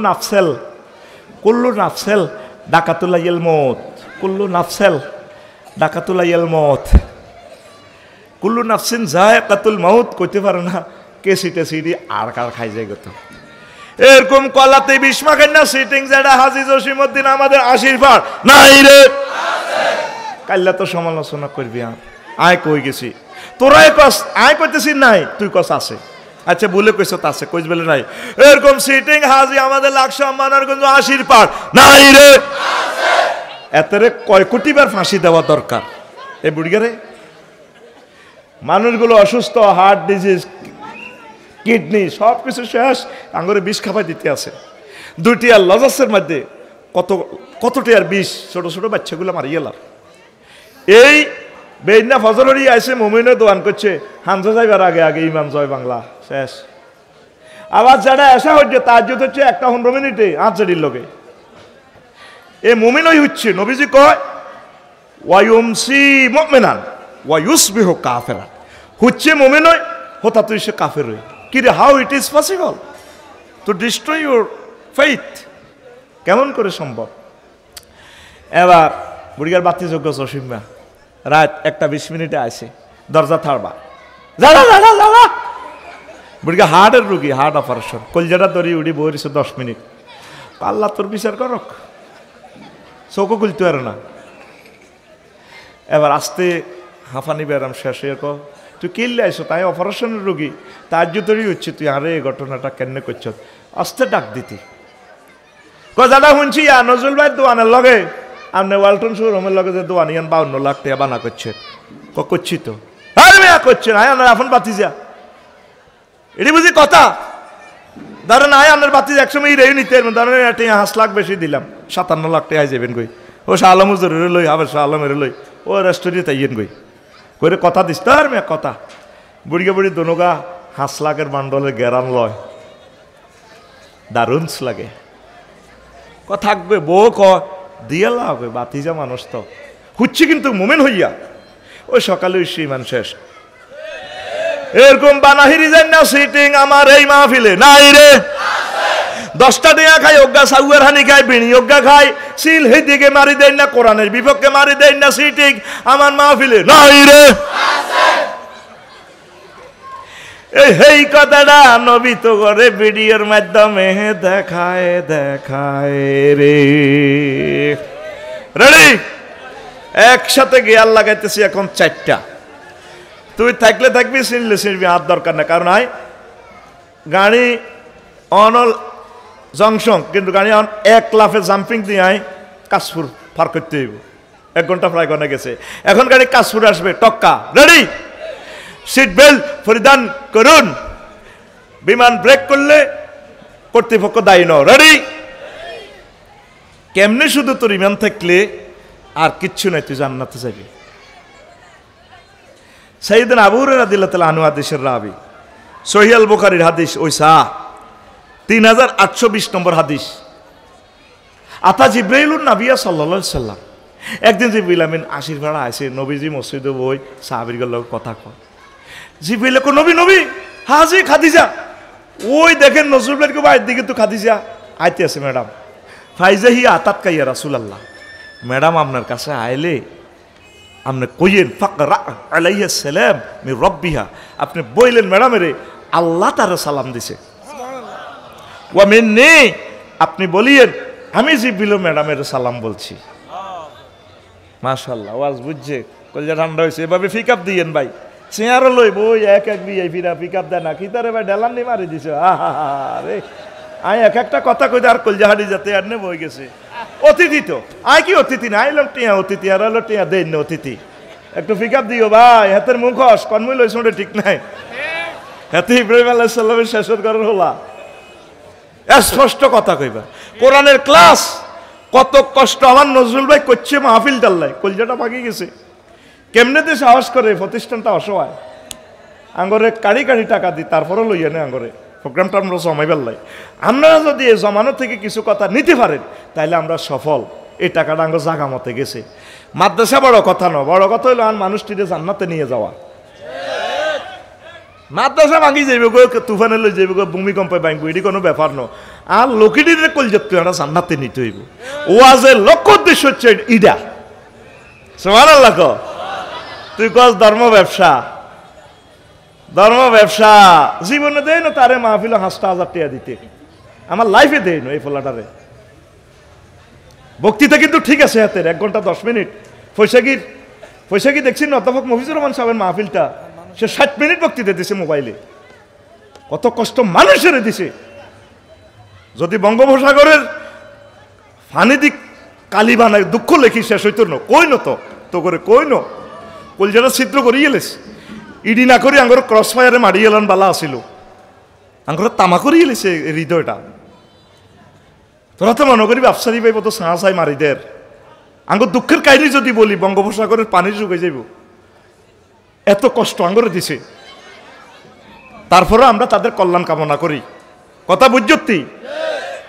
Speaker 1: নাফসেল ডাকাতুলাইল মৌত, কুল্লু নাফসেল ডাকাতুলাইল মৌত, কুল্লু নাফসিন যায়কাতুল মৌত। কইতে পারে না কেসি আর কার খাই যায় গত এরকম কলাতে বিষ মাখেন না। সিটিং যেটা হাজী জসিমউদ্দিন আমাদের 80 পার নাই রে, কাল্লা তো সমালোচনা করবি। আয় কই গেছি তোরাই কস, আয় কইতেছি নাই, তুই কস আছে। আচ্ছা বলে কইছ তা আছে, কইস বলে নাই। এরকম সিটিং হাজি আমাদের লাকসাম মানারগঞ্জ 80 পার নাই রে, এতরে কয় কোটি বার ফাঁসি দেওয়া দরকার এই বুড়িগারে। মানুষগুলো অসুস্থ, হার্ট ডিজিজ, কিডনি সব কিছু শেষ, আঙ্গুরে বিষ খাপাই দিতে আছে। 2টি আর লজাসের মধ্যে কতটি আর বিষ, ছোট ছোট বাচ্চাগুলো মারি গেল। এই বেইনা ফজলরি আইসে মুমিনে দোয়ান করছে, হামজা যাইবার আগে আগে ইমাম জয় বাংলা শেষ। আবার যারা আসা হচ্ছে তাহাজ্জুদ হচ্ছে 1-15 মিনিটে আজারির লগে। এ মুমিনই হচ্ছে, নবীজি কয় ওয়ায়ুমসি মুমিনান ওয়া ইউসবিহু কাফিরান, হচ্ছে মুমিনই হতা তুই সে কাফের হই। কি রে, how it is possible to destroy your faith? কেমন করে সম্ভব? এবার বুড়িগার বাতি যোগ্য জসিমা রাত 1:20 মিনিটে আসে, দরজা থাড়বা যারা বুড়িগা হার্টের রুগী, হার্ট অপারেশন, কলজাটা দড়ি উড়ি বইছে 10 মিনিট। আল্লাহ তোর বিচার করক, চোখও খুলতে পারে না। এবার আসতে হাঁফানি বেরাম শেষ হয়ে কো তুই কিনলে আইসো, তাই অপারেশনের রুগী তাহাজ্জুদেরই হচ্ছে, তুই আরে এই ঘটনাটা কেন করছ? আসতে ডাক দিতি দাদা শুনছি নজরুল ভাই দোয়ানের লগে আপনি ওয়ালটন শোরুমের লগে যে দোয়ান ইয়ান 52 লাখ টাকা বানা করছে। করছি তো আরে মেয়া করছেন, আয় আপনার আপন বাতি যা, এটি বুঝি কথা। ধরেন আপনার বাতি একসময় রেউ নিতে ধরেন টিয়া 5 লাখ বেশি দিলাম 57 লাখ টাকা যাবেন কই ও শাহ আলম হুজুরের লই আবার শাহ আলমের লই ও রেস্টুরেন্টে তাইয়েন কই করে কথা দিস তার মেয়ে কথা বুড়িকে বুড়ি দোনোগা 5 লাখের বান্ডলের গেরান লয় দারুণ লাগে কথা থাকবে বউ ক দিয়ে লাগবে বাতিজা মানুষ তো হুচ্ছি কিন্তু মোমেন হইয়া ওই সকালে ওই সেই শেষ এরকম বানাহিরি যান না সিটিং আমার এই মাহফিলে নাই রে 10টা টাকা খাই অজ্ঞা সাউয়ার হানি খাই বিনি অজ্ঞা খাই সিল হে দিকে মারি দেন না কোরআনের বিপক্ষে মারি দেন না সিটিং আমার মাহফিলে নাই রে এই কথাটা নবী তো করে ভিডিওর মাধ্যমে দেখায় দেখায় রে রেডি একসাথে গিয়ার লাগাইতেছি এখন 4টা তুই থাকলে থাকবি চিনলে চিনবি আর দরকার না কারণ গাড়ি অনল জংশন কিন্তু গাড়ি অন 1 লাফে জাম্পিং দিয়ে কাশপুর পার করতে হইব 1 ঘন্টা প্রায় গনে গেছে এখন গাড়ি কাশপুর আসবে টক্কা রেডি সিট বেল্ট পরিধান করুন বিমান ব্রেক করলে কর্তৃপক্ষ দায়ী ন রেডি কেমনে শুধু তোর ইমান থাকলে আর কিচ্ছু নাই তুই জান্নাতে যাবি সাইয়েদনা আবু হুরায়রা রাদিয়াল্লাহু তাআলা আনহু হাদিসের রাবি সহিহ আল বুখারীর হাদিস ওই 3820 নম্বর হাদিস আতা জিবরাইলুন নবিয়া সাল্লাল্লাহু আলাইহি সাল্লাম একদিন জিবরাইল আমিন আশির ভাড়া আসে নবীজি মসজিদে বই সাহাবীর লগ কথা কয় জিবরাইল কো নবী নবী হাজি খাদিজা ওই দেখেন নজরুলের কো বাইর দিকে তো খাদিজা আইতে আছে ম্যাডাম ফাইজাহি আতাত কাইয়া রাসূলুল্লাহ ম্যাডাম আপনার কাছে আইলে আপনি কইয়েন ফাকরা আলাইহিস সালাম মি রাব্বিহা আপনি বইলেন ম্যাডামেরে আল্লাহ তার সালাম দিছে ওয়া মিন্নি আপনি বলিয়েন আমি জিবরিল ম্যাডামের সালাম বলছি মাশাআল্লাহ ওয়াজ বুঝছে কলজা ঠান্ডা হইছে এভাবে পিকআপ দিয়েন ভাই চেয়ার লই বই এক এক বিয়ে ফিরা পিকআপ দেয় না কি তারে ভাই ডেলান নি মারি দিছে আরে আই এক একটা কথা কইতে আর কলজা হাড়ি যেতে আর নে বই গেছে অতিথি তো আই কি অতিথি না আইলাম টিয়া অতিথি আর হলো টিয়া দেন না অতিথি একটু পিকআপ দিও ভাই হাতের মুখস কনমই লইছ ওটা ঠিক নাই হাতে ইব্রাহিম আলাইহিস সালামের শেষত করার হলা স্পষ্ট কথা কইবা কোরআনের ক্লাস কত কষ্ট আমার নজরুল ভাই করছে মাহফিল ডাল্লাই কলজাটা ভাগি গেছে কেমনে দিয়ে সাহস করে প্রতিষ্ঠানটা অসহায় আঙ্গরে কাড়ি কাড়ি টাকা দিই তারপরও লইয়া নে আঙ্গরে প্রোগ্রামটা আমরা জমাই পেলাই আপনারা যদি এই জমানো থেকে কিছু কথা নিতে পারেন তাহলে আমরা সফল এই টাকাটা আঙ্গ জাগা মতে গেছে মাদ্রাসা বড় কথা নয় বড় কথা হইলো আর মানুষটিকে জান্নাতে নিয়ে যাওয়া মাদ্রাসা ভাঙি যাইবে গো তুফানে লই যাইবে গো ভূমিকম্পে ভাঙবো এটি কোনো ব্যাপার নয় আর লোকিটিরে কলজা তুই আমরা জান্নাতে নিতে হইব ওয়াজের লক্ষ্য উদ্দেশ্য হচ্ছে ইডা সুবহানাল্লাহ কো তুই কস ধর্ম ব্যবসা জীবনে দেয় না তারে মাহফিলে 5,000 টাকা দিতে আমার লাইফে দেয় না এই ফলাটারে বক্তৃতা কিন্তু ঠিক আছে হাতের 1 ঘন্টা 10 মিনিট পয়সাগির দেখছি না অধ্যাপক মফিজুর রহমান সাহেবের মাহফিলটা সে 60 মিনিট বক্তৃতা দিছে মোবাইলে কত কষ্ট মানুষের দিছে যদি বঙ্গোপসাগরের ফানি দিক কালি বানায় দুঃখ লেখি শেষ হইতো না কই তো করে কই ন কলজাটা ছিদ্র করি গেলেস ইডি না করি আঙ্গর ক্রস ফায়ারে মারি এলান বালা আসিল আঙ্গর তামা করি গেলেছে হৃদয়টা তোরা তো মনে করি ব্যবসায়ী পাইব তো সাঁ সাই মারি দের আঙ্গর দুঃখের কাহিনী যদি বলি বঙ্গোপসাগরের পানি শুকে যাইব এত কষ্ট আঙ্গরে দিছে তারপরে আমরা তাদের কল্যাণ কামনা করি কথা বুঝতি